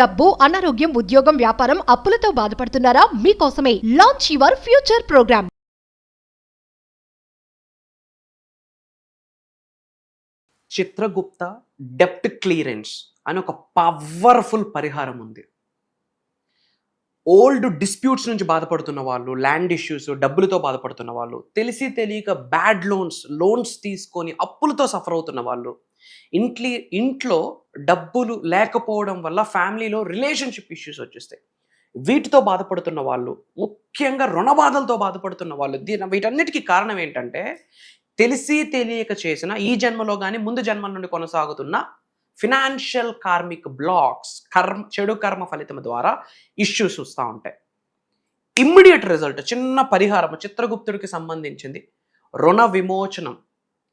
డబ్బు, అనారోగ్యం, ఉద్యోగం, వ్యాపారం, అప్పులతో బాధపడుతున్నారా? మీకోసమే launch your future program. Chitragupta డెప్ట్ క్లియరెన్స్ అని ఒక పవర్ఫుల్ పరిహారం ఉంది. ఓల్డ్ డిస్ప్యూట్స్ నుంచి బాధపడుతున్న వాళ్ళు, ల్యాండ్ ఇష్యూస్, డబ్బులతో బాధపడుతున్న వాళ్ళు, తెలిసి తెలియక బ్యాడ్ లోన్స్ తీసుకొని అప్పులతో సఫర్ అవుతున్న వాళ్ళు, ఇంట్లో డబ్బులు లేకపోవడం వల్ల ఫ్యామిలీలో రిలేషన్షిప్ ఇష్యూస్ వచ్చేస్తాయి. వీటితో బాధపడుతున్న వాళ్ళు, ముఖ్యంగా రుణబాధలతో బాధపడుతున్న వాళ్ళు, వీటన్నిటికీ కారణం ఏంటంటే తెలిసి తెలియక చేసిన ఈ జన్మలో కానీ ముందు జన్మల నుండి కొనసాగుతున్న ఫినాన్షియల్ కార్మిక్ బ్లాక్స్, చెడు కర్మ ఫలితం ద్వారా ఇష్యూస్ వస్తూ ఉంటాయి. ఇమ్మీడియట్ రిజల్ట్ చిన్న పరిహారం చిత్రగుప్తుడికి సంబంధించింది, రుణ విమోచనం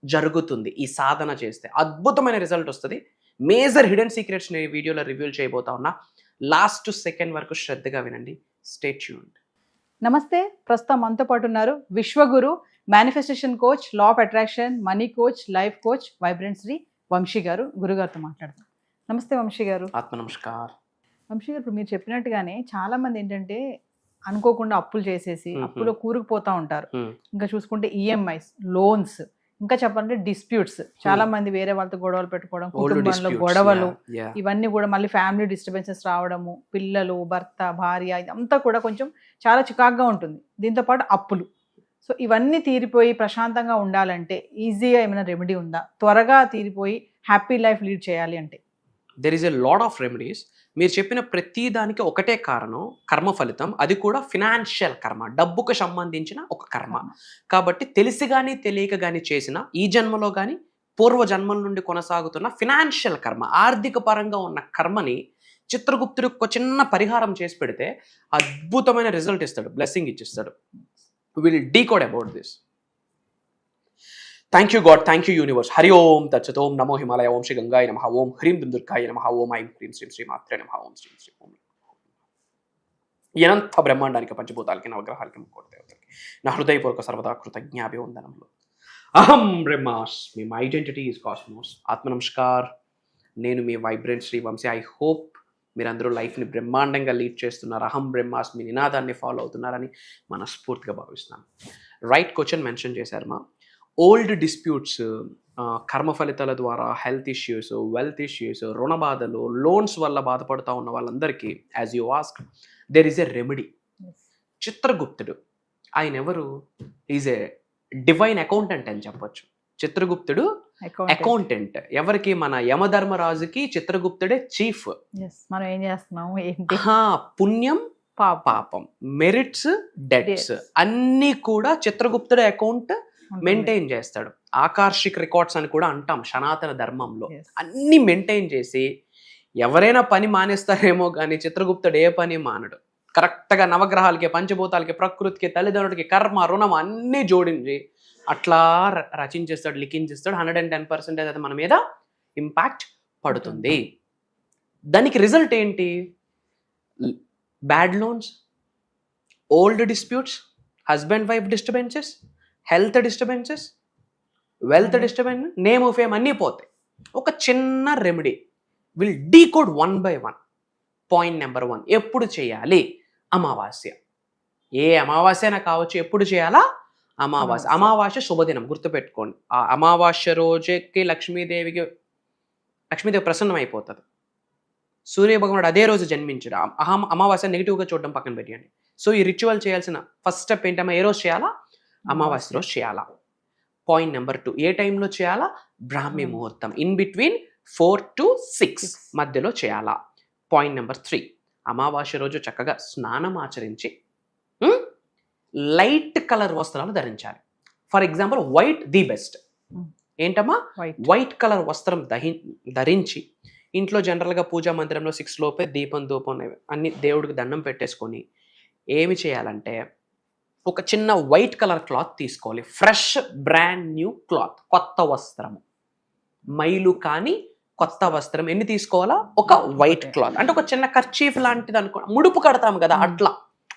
జరుగుతుంది. ఈ సాధన చేస్తే అద్భుతమైన రిజల్ట్ వస్తుంది. మేజర్ హిడెన్ సీక్రెట్స్ నేను ఈ వీడియోలో రివీల్ చేయబోతా ఉన్నా. లాస్ట్ సెకండ్ వరకు శ్రద్ధగా వినండి. Stay tuned. నమస్తే, ప్రస్తుతం మనతో పాటు ఉన్నారు విశ్వగురు, manifestation coach, law of attraction, money coach, life coach, vibrant Shri Vamshi garu. గురుగారితో మాట్లాడతాం. నమస్తే వంశీ గారు. ఆత్మ నమస్కార్. వంశీ గారు, ఇప్పుడు మీరు చెప్పినట్టుగానే చాలా మంది ఏంటంటే అనుకోకుండా అప్పులు చేసేసి అప్పులో కూరుకుపోతా ఉంటారు. ఇంకా చూసుకుంటే ఈఎంఐస్, లోన్స్, ఇంకా చెప్పాలంటే డిస్ప్యూట్స్. చాలా మంది వేరే వాళ్ళతో గొడవలు పెట్టుకోవడం, కుటుంబంలో గొడవలు, ఇవన్నీ కూడా మళ్ళీ ఫ్యామిలీ డిస్టర్బెన్సెస్ రావడము, పిల్లలు, భర్త, భార్య, ఇదంతా కూడా కొంచెం చాలా చికాగ్గా ఉంటుంది. దీంతో పాటు అప్పులు. సో ఇవన్నీ తీరిపోయి ప్రశాంతంగా ఉండాలంటే ఈజీగా ఏమైనా రెమెడీ ఉందా? త్వరగా తీరిపోయి హ్యాపీ లైఫ్ లీడ్ చేయాలి అంటే there is a lot of remedies. మీరు చెప్పిన ప్రతి దానికి ఒకటే కారణం, కర్మ ఫలితం. అది కూడా ఫినాన్షియల్ కర్మ, డబ్బుకు సంబంధించిన ఒక కర్మ. కాబట్టి తెలిసి కానీ తెలియక కానీ చేసిన ఈ జన్మలో కానీ పూర్వ జన్మల నుండి కొనసాగుతున్న ఫినాన్షియల్ కర్మ, ఆర్థిక పరంగా ఉన్న కర్మని చిత్రగుప్తుడికి ఒక చిన్న పరిహారం చేసి పెడితే అద్భుతమైన రిజల్ట్ ఇస్తాడు, బ్లెస్సింగ్ ఇచ్చిస్తాడు. Will decode about this. Thank you God, thank you universe. Hari Om తచ్చత్. ఓం నమో హిమాలయ. ఓం శ్రీ గంగాయ నమః. ఓం హ్రీం దుర్గాయ నమః. ఓం ఐం హ్రీం శ్రీం శ్రీ మాత్రే నమః. ఓం శ్రీం శ్రీ ఓం. అనంత బ్రహ్మాండానికి, పంచభూతాలకి, నవగ్రహాలకి, ముక్కోటి దేవతలకి నా హృదయపూర్వక సర్వదా కృతజ్ఞాభివందనములు. అహం బ్రహ్మాస్మి. My identity is cosmos. ఆత్మ నమస్కార్. నేను మీ vibrant Shri Vamshi. I hope మీరందరూ లైఫ్ని బ్రహ్మాండంగా లీడ్ చేస్తున్నారు. అహం బ్రహ్మాస్మి నినాదాన్ని ఫాలో అవుతున్నారని మనస్ఫూర్తిగా భావిస్తున్నాను. రైట్ క్వశ్చన్ మెన్షన్ చేశారు మా. ఓల్డ్ డిస్ప్యూట్స్, కర్మ ఫలితాల ద్వారా హెల్త్ ఇష్యూస్, వెల్త్ ఇష్యూస్, రుణబాధలు, లోన్స్ వల్ల బాధపడుతూ ఉన్న వాళ్ళందరికీ, as you ask, there is a remedy. చిత్రగుప్తుడు ఆయన ఎవరు? ఈజ్ ఎ డివైన్ అకౌంటెంట్ అని చెప్పొచ్చు. చిత్రగుప్తుడు అకౌంటెంట్. ఎవరికి? మన యమధర్మరాజుకి చిత్రగుప్తుడే చీఫ్. మనం ఏం చేస్తున్నాము ఏంటి? పుణ్యం, పాపం, మెరిట్స్, డెట్స్ అన్నీ కూడా చిత్రగుప్తుడే అకౌంట్ మెయింటైన్ చేస్తాడు. ఆకర్షిక్ రికార్డ్స్ అని కూడా అంటాం సనాతన ధర్మంలో. అన్ని మెయింటైన్ చేసి ఎవరైనా పని మానేస్తారేమో కానీ చిత్రగుప్తుడు ఏ పని మానడు. కరెక్ట్గా నవగ్రహాలకి, పంచభూతాలకి, ప్రకృతికి, తల్లిదండ్రులకి, కర్మ, రుణం అన్నీ జోడించి అట్లా రచించేస్తాడు, లిఖించేస్తాడు. 110% అయితే మన మీద ఇంపాక్ట్ పడుతుంది. దానికి రిజల్ట్ ఏంటి? Bad loans, old disputes, husband wife disturbances, health disturbances, wealth disturbance, name of fame అన్నీ పోతాయి. ఒక చిన్న remedy will decode 1 by 1. Point number 1, ఎప్పుడు చేయాలి? అమావాస్య. ఏ అమావాస్యనా కావచ్చు, ఎప్పుడు చేయాలా? అమావాస్య. అమావాస్య శుభదినం, గుర్తుపెట్టుకోండి. ఆ అమావాస్య రోజుకి లక్ష్మీదేవి ప్రసన్నం అయిపోతుంది. సూర్యభగవానుడు అదే రోజు జన్మించాడు. అమావాస్య నెగిటివ్గా చూడడం పక్కన పెట్టండి. సో ఈ రిచువల్ చేయాల్సిన ఫస్ట్ స్టెప్ ఏంటమ్మా? ఏ రోజు చేయాలా? అమావాస్య రోజు చేయాలా. పాయింట్ నెంబర్ 2, ఏ టైంలో చేయాలా? బ్రాహ్మీ ముహూర్తం, ఇన్ బిట్వీన్ 4 to 6 మధ్యలో చేయాలా. పాయింట్ నెంబర్ 3, అమావాస్య రోజు చక్కగా స్నానం ఆచరించి లైట్ కలర్ వస్త్రాలు ధరించాలి. For example white the best. ఏంటమ్మా? వైట్ కలర్ వస్త్రం ధరించి ఇంట్లో జనరల్గా పూజా మందిరంలో 6 లోపే దీపం, ధూపం అన్ని దేవుడికి దండం పెట్టేసుకొని ఏమి చేయాలంటే ఒక చిన్న వైట్ కలర్ క్లాత్ తీసుకోవాలి. ఫ్రెష్ బ్రాండ్ న్యూ క్లాత్, కొత్త వస్త్రము, మైలు కానీ కొత్త వస్త్రం. ఎన్ని తీసుకోవాలా? ఒక వైట్ క్లాత్, అంటే ఒక చిన్న కర్చీఫ్ లాంటిది అనుకో, ముడుపు కడతాం కదా అట్లా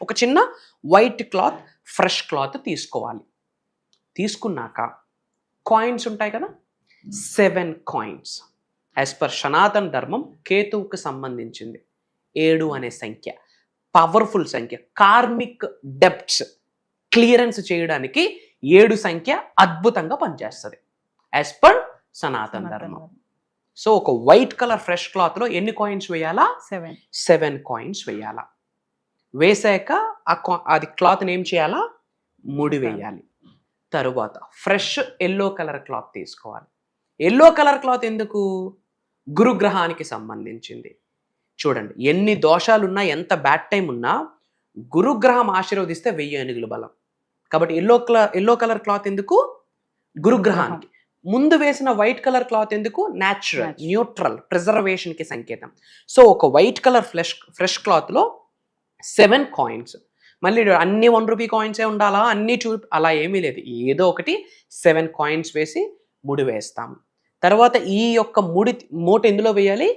ఒక చిన్న వైట్ క్లాత్, ఫ్రెష్ క్లాత్ తీసుకోవాలి. తీసుకున్నాక కాయిన్స్ ఉంటాయి కదా, 7 కాయిన్స్ యాజ్ పర్ సనాతన ధర్మం కేతువుకు సంబంధించింది. 7 అనే సంఖ్య పవర్ఫుల్ సంఖ్య. కార్మిక్ డెప్ట్స్ క్లియరెన్స్ చేయడానికి 7 సంఖ్య అద్భుతంగా పనిచేస్తుంది యాజ్ పర్ సనాతన ధర్మం. సో ఒక వైట్ కలర్ ఫ్రెష్ క్లాత్లో ఎన్ని కాయిన్స్ వేయాలా? 7 కాయిన్స్ వేయాలా. వేసాక అది క్లాత్ని ఏం చేయాలా? ముడి వేయాలి. తరువాత ఫ్రెష్ ఎల్లో కలర్ క్లాత్ తీసుకోవాలి. ఎల్లో కలర్ క్లాత్ ఎందుకు? గురుగ్రహానికి సంబంధించింది. చూడండి, ఎన్ని దోషాలున్నా, ఎంత బ్యాడ్ టైం ఉన్నా గురుగ్రహం ఆశీర్వదిస్తే 1000 ఏనుగుల బలం. కాబట్టి ఎల్లో కలర్ క్లాత్ ఎందుకు? గురుగ్రహానికి. ముందు వేసిన వైట్ కలర్ క్లాత్ ఎందుకు? న్యాచురల్, న్యూట్రల్, ప్రిజర్వేషన్ కి సంకేతం. సో ఒక వైట్ కలర్ ఫ్రెష్ క్లాత్ లో 7 కాయిన్స్. మళ్ళీ అన్ని 1 రూపీ కాయిన్సే ఉండాలా, అన్ని అలా ఏమీ లేదు. ఏదో ఒకటి 7 కాయిన్స్ వేసి ముడి వేస్తాం. తర్వాత ఈ యొక్క మూట ఎందులో వేయాలి?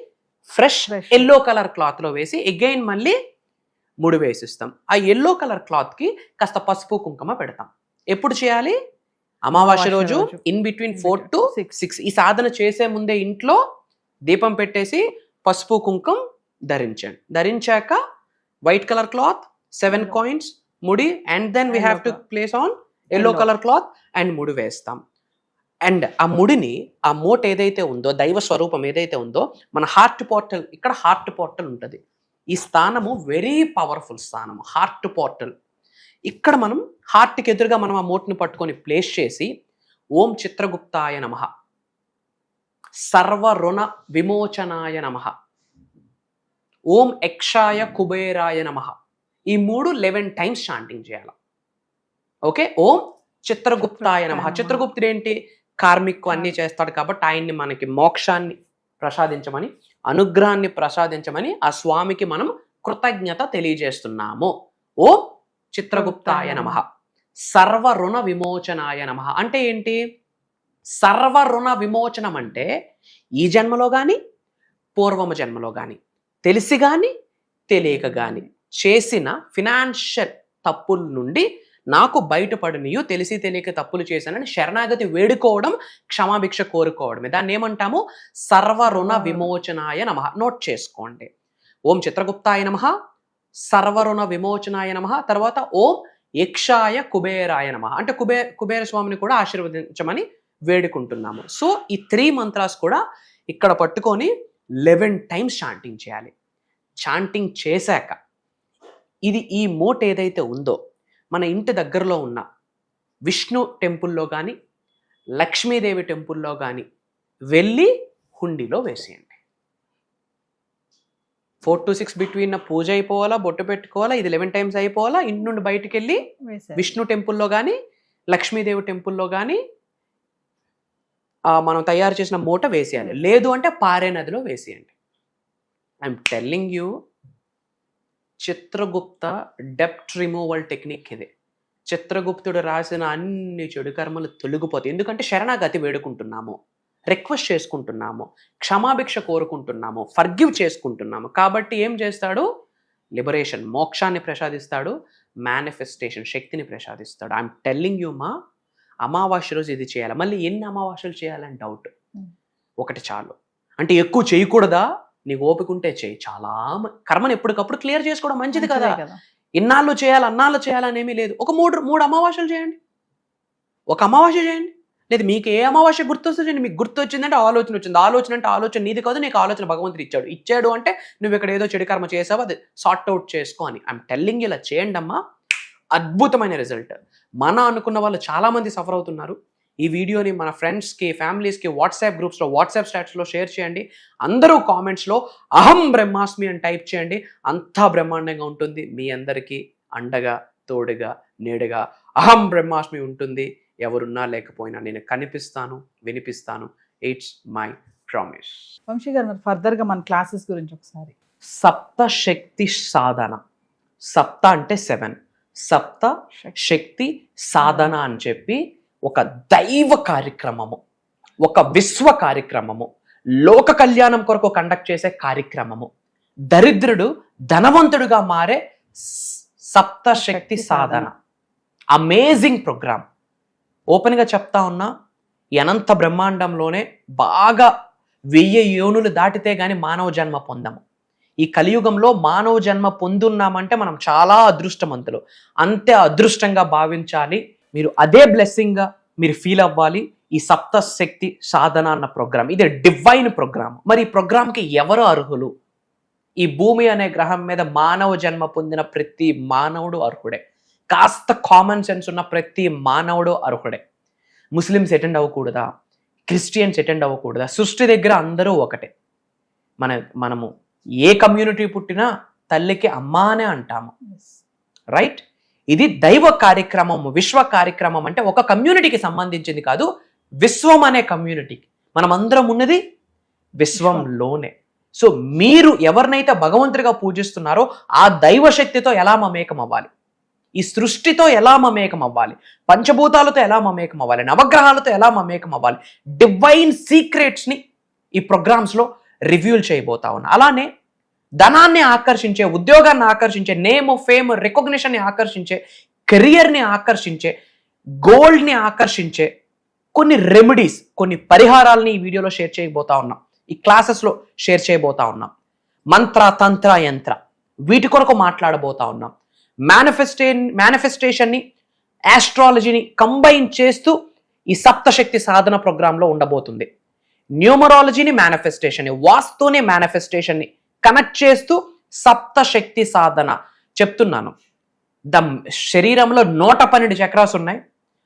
ఫ్రెష్ ఎల్లో కలర్ క్లాత్ లో వేసి అగైన్ మళ్ళీ ముడి వేసిస్తాం. ఆ ఎల్లో కలర్ క్లాత్ కి కాస్త పసుపు కుంకుమ పెడతాం. ఎప్పుడు చేయాలి? అమావాస్య రోజు ఇన్ బిట్వీన్ 4 to 6. ఈ సాధన చేసే ముందే ఇంట్లో దీపం పెట్టేసి పసుపు కుంకుమ ధరించండి. ధరించాక వైట్ కలర్ క్లాత్, 7 కాయిన్స్, ముడి, and then we have to place on yellow colour cloth and ముడి వేస్తాం. అండ్ ఆ ముడిని, ఆ మూట ఏదైతే ఉందో, దైవ స్వరూపం ఏదైతే ఉందో, మన హార్ట్ పోర్టల్, ఇక్కడ హార్ట్ పోర్టల్ ఉంటుంది. ఈ స్థానము వెరీ పవర్ఫుల్ స్థానము, హార్ట్ పోర్టల్. ఇక్కడ మనం హార్ట్కి ఎదురుగా మనం ఆ మూటని పట్టుకొని ప్లేస్ చేసి ఓం చిత్రగుప్తాయ నమః, సర్వ రుణ విమోచనాయ నమః, ఓం యక్షాయ కుబేరాయ నమః, ఈ 11 టైమ్స్ చాంటింగ్ చేయాలి. ఓకే, ఓం చిత్రగుప్తాయ నమః. చిత్రగుప్తుడు ఏంటి? కార్మిక్ అన్నీ చేస్తాడు కాబట్టి ఆయన్ని మనకి మోక్షాన్ని ప్రసాదించమని, అనుగ్రహాన్ని ప్రసాదించమని ఆ స్వామికి మనం కృతజ్ఞత తెలియజేస్తున్నాము. ఓం చిత్రగుప్తాయ నమః, సర్వ రుణ విమోచనాయ నమః. అంటే ఏంటి? సర్వ రుణ విమోచనం అంటే ఈ జన్మలో కానీ పూర్వము జన్మలో కానీ తెలిసి కానీ తెలియక కానీ చేసిన ఫినాన్షియల్ తప్పుల నుండి నాకు బయటపడినయు, తెలిసి తెలియక తప్పులు చేశానని శరణాగతి వేడుకోవడం, క్షమాభిక్ష కోరుకోవడమే. దాన్ని ఏమంటాము? సర్వ రుణ విమోచనాయ నమః. నోట్ చేసుకోండి. ఓం చిత్రగుప్తాయ నమః, సర్వ రుణ విమోచనాయ నమః. తర్వాత ఓం యక్షాయ కుబేరాయ నమః. అంటే కుబేర స్వామిని కూడా ఆశీర్వదించమని వేడుకుంటున్నాము. సో ఈ 3 మంత్రాస్ కూడా ఇక్కడ పట్టుకొని 11 టైమ్స్ చాంటింగ్ చేయాలి. చాంటింగ్ చేశాక ఇది ఈ మూట ఏదైతే ఉందో మన ఇంటి దగ్గరలో ఉన్న విష్ణు టెంపుల్లో కానీ లక్ష్మీదేవి టెంపుల్లో కానీ వెళ్ళి హుండీలో వేసేయండి. 4 to 6 బిట్వీన్ పూజ అయిపోవాలా, బొట్టు పెట్టుకోవాలా, ఇది 11 టైమ్స్ అయిపోవాలా. ఇంటి నుండి బయటికి వెళ్ళి విష్ణు టెంపుల్లో కానీ లక్ష్మీదేవి టెంపుల్లో కానీ మనం తయారు చేసిన మూట వేసేయాలి. లేదు అంటే పారే నదిలో వేసేయండి. ఐఎమ్ టెల్లింగ్ యూ, చిత్రగుప్త డెప్ట్ రిమూవల్ టెక్నిక్ ఇది. చిత్రగుప్తుడు రాసిన అన్ని చెడు కర్మలు తొలగిపోతాయి. ఎందుకంటే శరణాగతి వేడుకుంటున్నాము, రిక్వెస్ట్ చేసుకుంటున్నాము, క్షమాభిక్ష కోరుకుంటున్నాము, ఫర్గివ్ చేసుకుంటున్నాము. కాబట్టి ఏం చేస్తాడు? లిబరేషన్, మోక్షాన్ని ప్రసాదిస్తాడు, మేనిఫెస్టేషన్ శక్తిని ప్రసాదిస్తాడు. ఐఎమ్ టెల్లింగ్ యూ మా, అమావాస్య రోజు ఇది చేయాలి. మళ్ళీ ఎన్ని అమావాస్యలు చేయాలని డౌట్. ఒకటి చాలు. అంటే ఎక్కువ చేయకూడదా? నీకు ఓపిక ఉంటే చేయి. చాలా కర్మను ఎప్పటికప్పుడు క్లియర్ చేసుకోవడం మంచిది కదా. ఇన్నాళ్ళు చేయాలి, అన్నాళ్ళు చేయాలనేమీ లేదు. ఒక మూడు అమావాస్యలు చేయండి, ఒక అమావాస్య చేయండి. లేదు మీకు ఏ అమావాస్య గుర్తొస్తుంది, మీకు గుర్తొచ్చిందంటే ఆలోచన వచ్చింది. ఆలోచన అంటే ఆలోచన నీది కాదు, నీకు ఆలోచన భగవంతుడు ఇచ్చాడు అంటే నువ్వు ఇక్కడ ఏదో చెడు కర్మ చేసావు, అది సార్ట్ అవుట్ చేసుకో అని. ఐఎమ్ టెల్లింగ్, ఇలా చేయండి అమ్మా, అద్భుతమైన రిజల్ట్. మన అనుకున్న వాళ్ళు చాలామంది సఫర్ అవుతున్నారు. ఈ వీడియోని మన ఫ్రెండ్స్కి, ఫ్యామిలీస్కి, వాట్సాప్ గ్రూప్స్లో, వాట్సాప్ స్టాటస్లో షేర్ చేయండి. అందరూ కామెంట్స్లో అహం బ్రహ్మాస్మి అని టైప్ చేయండి. అంతా బ్రహ్మాండంగా ఉంటుంది. మీ అందరికీ అండగా, తోడుగా, నీడగా అహం బ్రహ్మాస్మి ఉంటుంది. ఎవరున్నా లేకపోయినా నేను కనిపిస్తాను, వినిపిస్తాను. It's my promise. వంశీ గారు, మరి ఫర్దర్గా మన క్లాసెస్ గురించి ఒకసారి. సప్త శక్తి సాధన. సప్త అంటే 7, సప్త శక్తి సాధన అని చెప్పి ఒక దైవ కార్యక్రమము, ఒక విశ్వ కార్యక్రమము, లోక కళ్యాణం కొరకు కండక్ట్ చేసే కార్యక్రమము, దరిద్రుడు ధనవంతుడుగా మారే సప్త శక్తి సాధన. Amazing programme. ఓపెన్గా చెప్తా ఉన్నా, అనంత బ్రహ్మాండంలోనే బాగా 1000 యోనులు దాటితే గాని మానవ జన్మ పొందము. ఈ కలియుగంలో మానవ జన్మ పొందున్నామంటే మనం చాలా అదృష్టవంతులు, అంతే అదృష్టంగా భావించాలి. మీరు అదే బ్లెస్సింగ్గా మీరు ఫీల్ అవ్వాలి. ఈ సప్త శక్తి సాధన అన్న ప్రోగ్రామ్ ఇది డివైన్ ప్రోగ్రామ్. మరి ఈ ప్రోగ్రామ్కి ఎవరు అర్హులు? ఈ భూమి అనే గ్రహం మీద మానవ జన్మ పొందిన ప్రతి మానవుడు అర్హుడే. కాస్త కామన్ సెన్స్ ఉన్న ప్రతి మానవుడు అర్హుడే. ముస్లిమ్స్ అటెండ్ అవ్వకూడదా? క్రిస్టియన్స్ అటెండ్ అవ్వకూడదా? సృష్టి దగ్గర అందరూ ఒకటే. మనము ఏ కమ్యూనిటీ పుట్టినా తల్లికి అమ్మా అనే అంటాము, రైట్? ఇది దైవ కార్యక్రమం, విశ్వ కార్యక్రమం. అంటే ఒక కమ్యూనిటీకి సంబంధించింది కాదు, విశ్వం అనే కమ్యూనిటీకి. మనం అందరం ఉన్నది విశ్వంలోనే. సో మీరు ఎవరినైతే భగవంతుడిగా పూజిస్తున్నారో ఆ దైవ శక్తితో ఎలా మమేకం అవ్వాలి, ఈ సృష్టితో ఎలా మమేకం అవ్వాలి, పంచభూతాలతో ఎలా మమేకం అవ్వాలి, నవగ్రహాలతో ఎలా మమేకం అవ్వాలి, డివైన్ సీక్రెట్స్ని ఈ ప్రోగ్రామ్స్లో రివ్యూల్ చేయబోతా ఉన్నా. అలానే ధనాన్ని ఆకర్షించే, ఉద్యోగాన్ని ఆకర్షించే, నేమ్, ఫేమ్, రికగ్నిషన్ని ఆకర్షించే, కెరియర్ని ఆకర్షించే, గోల్డ్ని ఆకర్షించే కొన్ని రెమెడీస్, కొన్ని పరిహారాలని ఈ వీడియోలో షేర్ చేయబోతా ఉన్నాం, ఈ క్లాసెస్లో షేర్ చేయబోతా ఉన్నాం. మంత్ర, తంత్ర, యంత్ర వీటి కొరకు మాట్లాడబోతా ఉన్నాం. మేనిఫెస్టేషన్ని, ఆస్ట్రాలజీని కంబైన్ చేస్తూ ఈ సప్తశక్తి సాధన ప్రోగ్రాంలో ఉండబోతుంది. న్యూమరాలజీని, మేనిఫెస్టేషన్ని, వాస్తుని, మేనిఫెస్టేషన్ని కనెక్ట్ చేస్తూ సప్తశక్తి సాధన చెప్తున్నాను. శరీరంలో 112 చక్రాస్ ఉన్నాయి.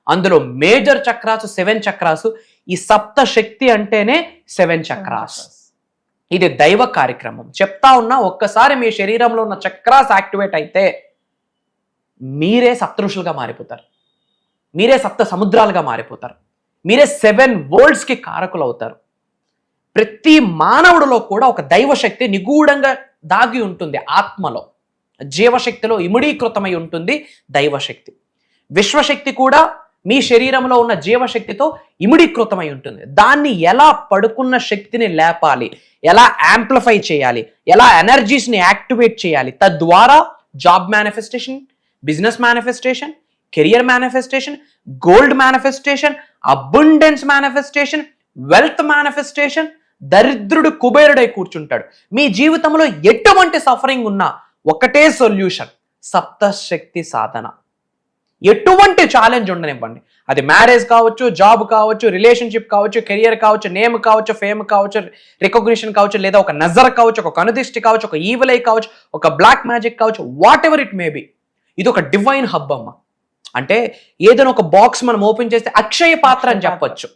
అందులో మేజర్ చక్రాస్ 7 చక్రాస్. ఈ సప్తశక్తి అంటేనే 7 చక్రాస్. ఇది దైవ కార్యక్రమం. చెప్తా ఉన్నా, ఒక్కసారి మీ శరీరంలో ఉన్న చక్రాస్ యాక్టివేట్ అయితే మీరే సప్తఋషులుగా మారిపోతారు, మీరే సప్త సముద్రాలుగా మారిపోతారు, మీరే 7 వరల్డ్స్కి కారకులు అవుతారు. ప్రతి మానవుడిలో కూడా ఒక దైవశక్తి నిగూఢంగా దాగి ఉంటుంది. ఆత్మలో, జీవశక్తిలో ఇముడీకృతమై ఉంటుంది దైవశక్తి. విశ్వశక్తి కూడా మీ శరీరంలో ఉన్న జీవశక్తితో ఇముడీకృతమై ఉంటుంది. దాన్ని ఎలా పడుకున్న శక్తిని లేపాలి, ఎలా యాంప్లిఫై చేయాలి, ఎలా ఎనర్జీస్ని యాక్టివేట్ చేయాలి, తద్వారా job manifestation, business manifestation, career manifestation, gold manifestation, abundance manifestation, wealth manifestation. దరిద్రుడు కుబేరుడై కూర్చుంటాడు. మీ జీవితంలో ఎటువంటి సఫరింగ్ ఉన్నా ఒకటే సొల్యూషన్, సప్తశక్తి సాధన. ఎటువంటి ఛాలెంజ్ ఉండనివ్వండి, అది మ్యారేజ్ కావచ్చు, జాబ్ కావచ్చు, రిలేషన్షిప్ కావచ్చు, కెరియర్ కావచ్చు, నేమ్ కావచ్చు, ఫేమ్ కావచ్చు, రికగ్నిషన్ కావచ్చు, లేదా ఒక నజర్ కావచ్చు, ఒక కనుదిష్టి కావచ్చు, ఒక ఈవిల్ ఐ కావచ్చు, ఒక బ్లాక్ మ్యాజిక్ కావచ్చు, what ever it may be. ఇది ఒక డివైన్ హబ్ అమ్మ. అంటే ఏదైనా ఒక బాక్స్ మనం ఓపెన్ చేస్తే అక్షయ పాత్ర అని చెప్పొచ్చు.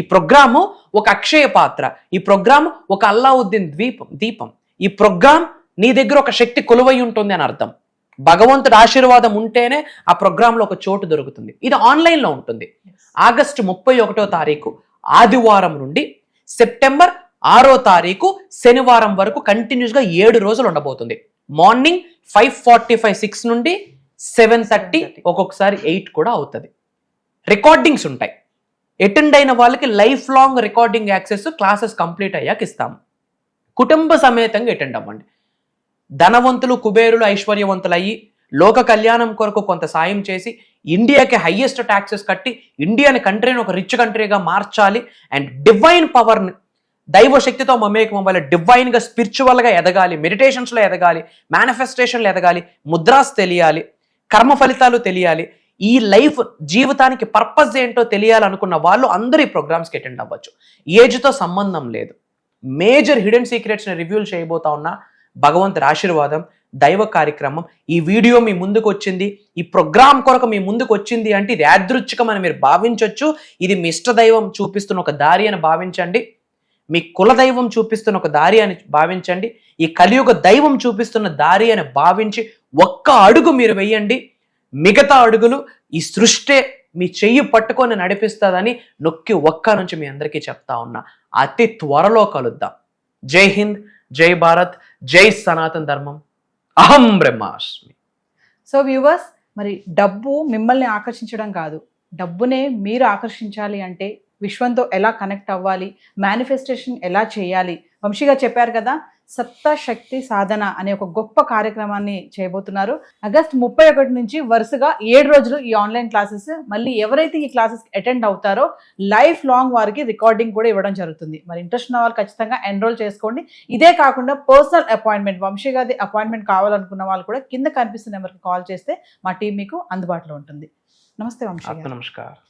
ఈ ప్రోగ్రాము ఒక అక్షయ పాత్ర. ఈ ప్రోగ్రామ్ ఒక అల్లావుద్దీన్ దీపం. ఈ ప్రోగ్రామ్ నీ దగ్గర ఒక శక్తి కొలువై ఉంటుంది అని అర్థం. భగవంతుడి ఆశీర్వాదం ఉంటేనే ఆ ప్రోగ్రాంలో ఒక చోటు దొరుకుతుంది. ఇది ఆన్లైన్లో ఉంటుంది. ఆగస్టు 31వ తారీఖు ఆదివారం నుండి సెప్టెంబర్ 6వ తారీఖు శనివారం వరకు కంటిన్యూస్గా 7 రోజులు ఉండబోతుంది. మార్నింగ్ 5:45, 6 నుండి 7:30, ఒక్కొక్కసారి 8 కూడా అవుతుంది. రికార్డింగ్స్ ఉంటాయి. అటెండ్ అయిన వాళ్ళకి life long recording access classes complete అయ్యాక ఇస్తాము. కుటుంబ సమేతంగా అటెండ్ అవ్వండి. ధనవంతులు, కుబేరులు, ఐశ్వర్యవంతులు అయ్యి లోక కళ్యాణం కొరకు కొంత సాయం చేసి ఇండియాకి హైయెస్ట్ ట్యాక్సెస్ కట్టి ఇండియాని కంట్రీని ఒక రిచ్ కంట్రీగా మార్చాలి. అండ్ డివైన్ పవర్ని, దైవ శక్తితో మమేకం అవ్వాలి, డివైన్గా స్పిరిచువల్గా ఎదగాలి, మెడిటేషన్స్లో ఎదగాలి, మేనిఫెస్టేషన్లో ఎదగాలి, ముద్రాస్ తెలియాలి, కర్మ ఫలితాలు తెలియాలి, ఈ లైఫ్ జీవితానికి పర్పస్ ఏంటో తెలియాలనుకున్న వాళ్ళు అందరూ ఈ ప్రోగ్రామ్స్కి అటెండ్ అవ్వచ్చు. ఏజ్తో సంబంధం లేదు. మేజర్ హిడెన్ సీక్రెట్స్ని రివ్యూల్ చేయబోతా ఉన్నా. భగవంతుడి ఆశీర్వాదం, దైవ కార్యక్రమం. ఈ వీడియో మీ ముందుకు వచ్చింది, ఈ ప్రోగ్రామ్ కొరకు మీ ముందుకు వచ్చింది అంటే ఇది యాదృచ్ఛికమని మీరు భావించవచ్చు. ఇది మీ ఇష్ట దైవం చూపిస్తున్న ఒక దారి అని భావించండి, మీ కులదైవం చూపిస్తున్న ఒక దారి అని భావించండి, ఈ కలియుగ దైవం చూపిస్తున్న దారి అని భావించి ఒక్క అడుగు మీరు వెయ్యండి. మిగతా అడుగులు ఈ సృష్టి మీ చెయ్యి పట్టుకొని నడిపిస్తుందని నొక్కి ఒక్క నుంచి మీ అందరికీ చెప్తా ఉన్నా. అతి త్వరలో కలుద్దాం. జై హింద్, జై భారత్, జై సనాతన ధర్మం. అహం బ్రహ్మాస్మి. సో వ్యూవర్స్, మరి డబ్బు మిమ్మల్ని ఆకర్షించడం కాదు, డబ్బునే మీరు ఆకర్షించాలి అంటే విశ్వంతో ఎలా కనెక్ట్ అవ్వాలి, మేనిఫెస్టేషన్ ఎలా చేయాలి, వంశీ గారు చెప్పారు కదా. సప్త శక్తి సాధన అనే ఒక గొప్ప కార్యక్రమాన్ని చేయబోతున్నారు. ఆగస్ట్ 31 నుంచి వరుసగా 7 రోజులు ఈ ఆన్లైన్ క్లాసెస్. మళ్ళీ ఎవరైతే ఈ క్లాసెస్ అటెండ్ అవుతారో లైఫ్ లాంగ్ వారికి రికార్డింగ్ కూడా ఇవ్వడం జరుగుతుంది. మరి ఇంట్రెస్ట్ ఉన్న వాళ్ళు ఖచ్చితంగా ఎన్రోల్ చేసుకోండి. ఇదే కాకుండా పర్సనల్ అపాయింట్మెంట్, వంశీ గారి అపాయింట్మెంట్ కావాలనుకున్న వాళ్ళు కూడా కింద కనిపిస్తున్న నెంబర్కి కాల్ చేస్తే మా టీం మీకు అందుబాటులో ఉంటుంది. నమస్తే వంశీ గారు. నమస్కారం.